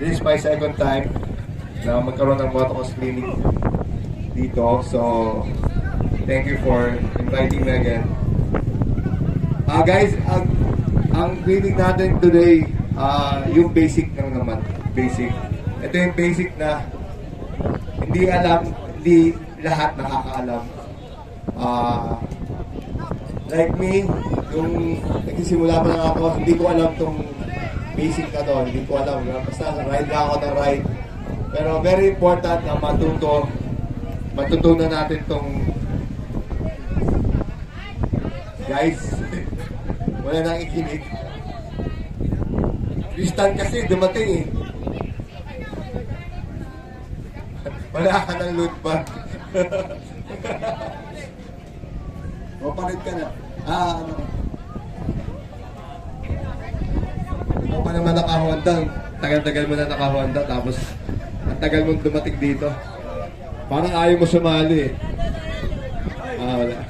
this is my second time na magkaroon ng motocross clinic dito. So, thank you for inviting me again. Guys, ang clinic natin today, yung basic lang naman. Basic. Ito yung basic na hindi lahat nakakaalam. Like me, yung nagsisimula pa lang ako, hindi ko alam tong basic na to, hindi ko alam. Basta ride lang ako ng ride. Pero very important na matutunan natin tong guys, wala nang ikinig. Tristan kasi dumating eh. Wala ka ng load bag. Papalit ka na. Ano? Ikaw pa naman nakahonda. Tagal-tagal mo na nakahonda. Tapos, ang tagal mong dumating dito. Parang ayaw mo sumali eh. Wala.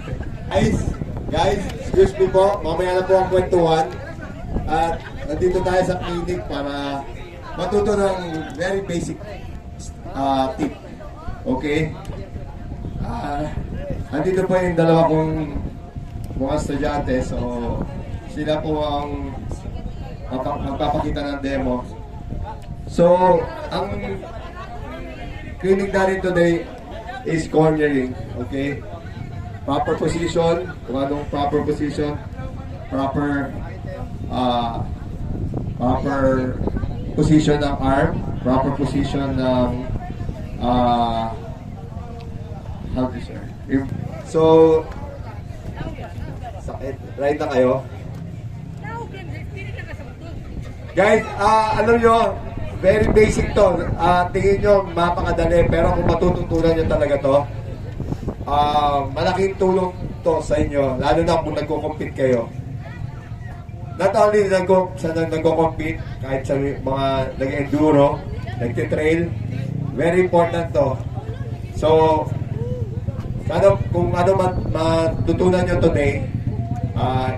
Guys, excuse me po. Mamaya na po ang kwentuhan. At nandito tayo sa clinic para matuto ng very basic tip. Okay? Nandito po yung dalawa kong mga estudyante. So, sila po ang magpapakita ng demo. So, ang clinic natin today is cornering. Okay? Proper position. Kung anong proper position. Proper position ng arm. Proper position ng how to say? So, sakit. Right na kayo? Guys, alam nyo, very basic to. Tingin nyo, mapakadali. Pero kung matututunan nyo talaga to, malaking tulong to sa inyo. Lalo na kung nagko-compete kayo. Not only nagko-compete, kahit sa mga nag-enduro, nagtitrail, very important to. So, kung ano matutunan nyo today,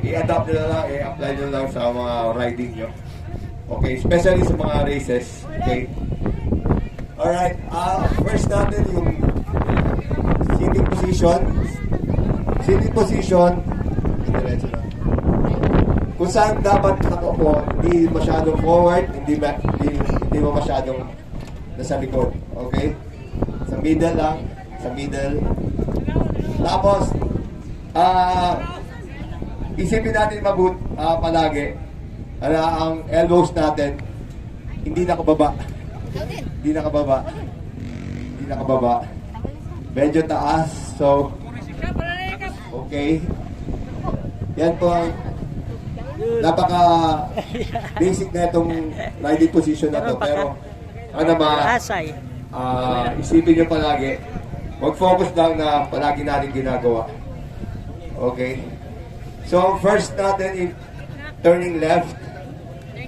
i-adapt nyo na lang, i-apply nyo lang sa mga riding nyo. Okay, especially sa mga races. Okay. Alright, first natin yung sitting position. Sitting position, diretso na. Kung saan dapat nakaupo, hindi masyadong forward, hindi mo masyadong nasa likod. Okay? Sa middle lang, sa middle. Tapos, isipin natin palagi, ang elbows natin, hindi nakababa. Hindi nakababa. Medyo taas. So, okay. Yan po ang napaka-basic na itong riding position na to. Pero, isipin nyo palagi, mag-focus lang na palagi natin ginagawa. Okay? So, first natin is turning left.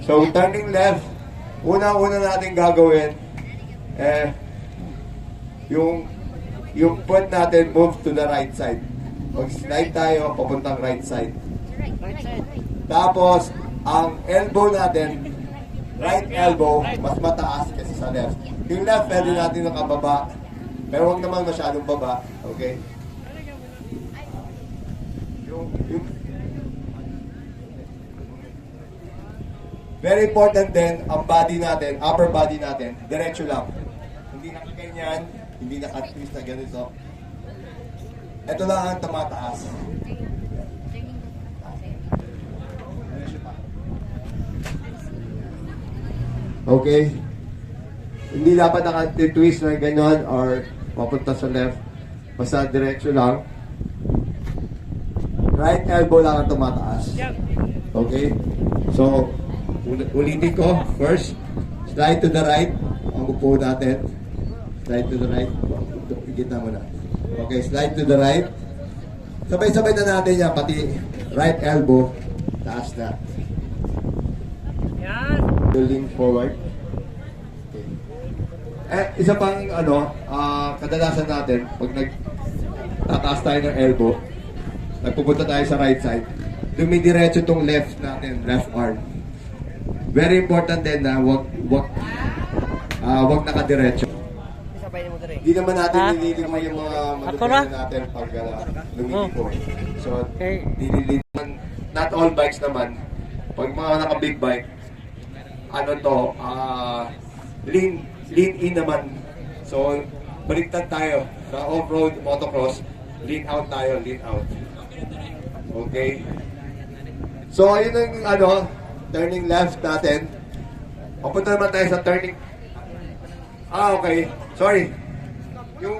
So, turning left, una natin gagawin, yung foot natin move to the right side. Mag-slide tayo, papuntang right side. Tapos, ang elbow natin, right elbow, mas mataas kasi sa left. Yung left, pwede natin nakababa. Pero huwag naman masyadong baba. Okay? Very important din, ang body natin, upper body natin, diretso lang. Hindi nakaganyan, hindi naka-twist na ganito. Ito lang ang tumataas. Okay? Hindi dapat naka-twist na ganyan or papunta sa left. Basta diretso lang. Right elbow lang ang tumataas. Okay? So, ulitin ko. First, slide to the right. Ang upo natin. Slide to the right. Ikita mo na. Okay, slide to the right. Sabay-sabay na natin yan. Pati right elbow. Taas na. Lean forward. Isa pang kadalasan natin, pag nagtataas tayo ng elbow, nagpupunta tayo sa right side, dumidiretso tong left natin, left arm. very important din na wag nakadiretso. Hindi naman natin Ha? nililiman yung mga Ako na? manubela natin pag lumilipon. So, Okay. nililiman, not all bikes naman. Pag mga naka-big bike, ano to, lean in naman. So, baliktad tayo. Sa off-road, motocross, lean out tayo, lean out. Okay? So, ayun ang turning left natin. Papunta naman tayo sa turning. Okay. Sorry. Yung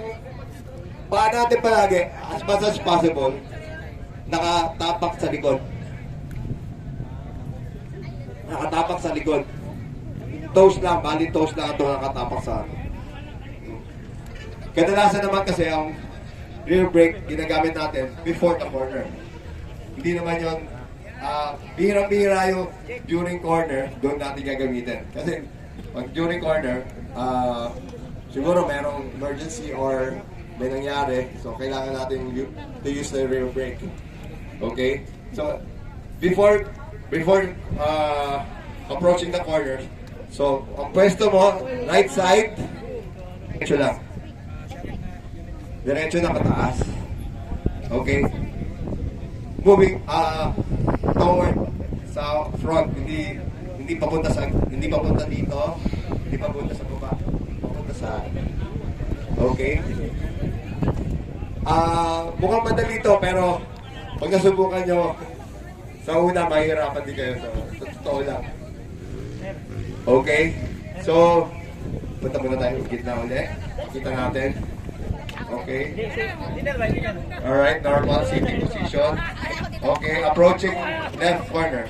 paa natin palagi, as much as possible, nakatapak sa likod. Nakatapak sa likod. Toes lang, bali toes lang ito nakatapak sa ano. Kadalasan naman kasi ang rear brake ginagamit natin before the corner. Hindi naman yun, bihirang-bihira yung during corner, doon natin gagamitin. Kasi pag during corner, siguro merong emergency or may nangyari, so kailangan natin to use the rear brake. Okay? So, before approaching the corner, so, ang pwesto mo, right side, diretso lang. Diretso na pataas. Okay? Moving toward sa front, hindi papunta dito, hindi papunta sa baba, papunta sa okay? Mukhang madali to, pero pag nasubukan nyo, sa una mahihirapan din kayo, so totoo lang. Okay? So, punta muna tayo ng gitna ulit. Kita natin. Okay? Alright, normal sitting position. Okay, approaching left corner.